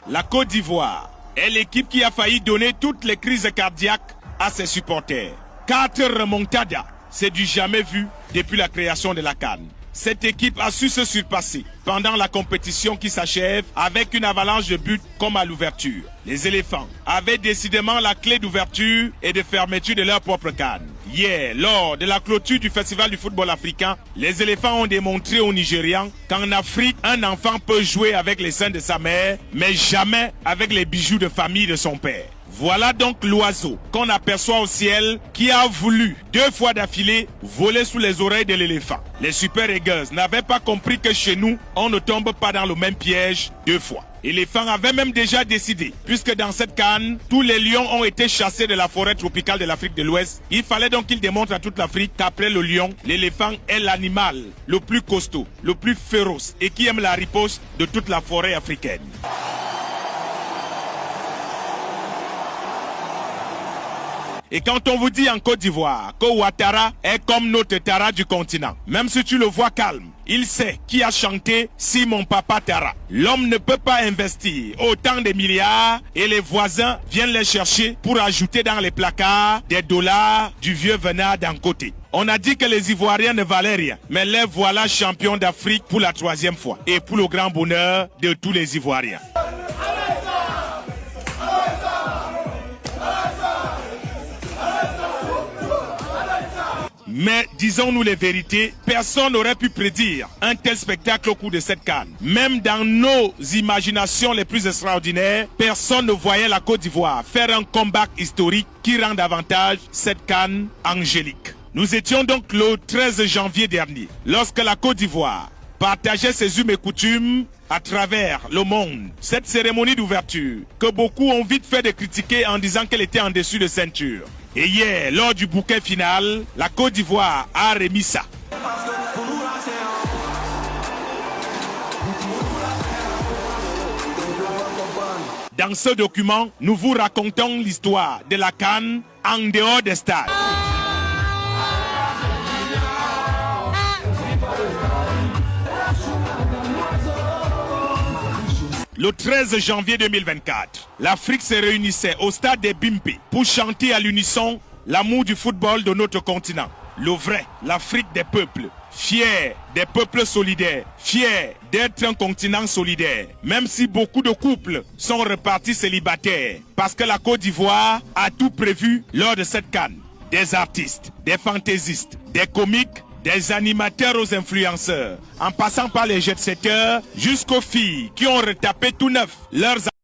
La Côte d'Ivoire est l'équipe qui a failli donner toutes les crises cardiaques à ses supporters. 4 remontadas, c'est du jamais vu depuis la création de la CAN. Cette équipe a su se surpasser pendant la compétition qui s'achève avec une avalanche de buts comme à l'ouverture. Les éléphants avaient décidément la clé d'ouverture et de fermeture de leur propre CAN. Hier, lors de la clôture du Festival du football africain, les éléphants ont démontré aux Nigérians qu'en Afrique, un enfant peut jouer avec les seins de sa mère, mais jamais avec les bijoux de famille de son père. Voilà donc l'oiseau qu'on aperçoit au ciel qui a voulu 2 fois d'affilée voler sous les oreilles de l'éléphant. Les Super Eagles n'avaient pas compris que chez nous, on ne tombe pas dans le même piège 2 fois. L'éléphant avait même déjà décidé, puisque dans cette CAN, tous les lions ont été chassés de la forêt tropicale de l'Afrique de l'Ouest. Il fallait donc qu'il démontre à toute l'Afrique qu'après le lion, l'éléphant est l'animal le plus costaud, le plus féroce et qui aime la riposte de toute la forêt africaine. Et quand on vous dit en Côte d'Ivoire que Ouattara est comme notre Tara du continent, même si tu le vois calme, il sait qui a chanté Si mon papa Tara. L'homme ne peut pas investir autant de milliards et les voisins viennent les chercher pour ajouter dans les placards des dollars du vieux venard d'un côté. On a dit que les Ivoiriens ne valaient rien, mais les voilà champions d'Afrique pour la 3e fois et pour le grand bonheur de tous les Ivoiriens. Mais disons-nous les vérités, personne n'aurait pu prédire un tel spectacle au cours de cette CAN. Même dans nos imaginations les plus extraordinaires, personne ne voyait la Côte d'Ivoire faire un comeback historique qui rend davantage cette CAN angélique. Nous étions donc le 13 janvier dernier, lorsque la Côte d'Ivoire partageait ses us et coutumes à travers le monde. Cette cérémonie d'ouverture, que beaucoup ont vite fait de critiquer en disant qu'elle était en dessus de ceinture. Et hier, lors du bouquet final, la Côte d'Ivoire a remis ça. Dans ce document, nous vous racontons l'histoire de la CAN en dehors des stades. Le 13 janvier 2024, l'Afrique se réunissait au stade des Bimpe pour chanter à l'unisson l'amour du football de notre continent. Le vrai, l'Afrique des peuples, fier des peuples solidaires, fier d'être un continent solidaire. Même si beaucoup de couples sont repartis célibataires, parce que la Côte d'Ivoire a tout prévu lors de cette CAN. Des artistes, des fantaisistes, des comiques, des animateurs aux influenceurs, en passant par les jet-setters jusqu'aux filles qui ont retapé tout neuf leurs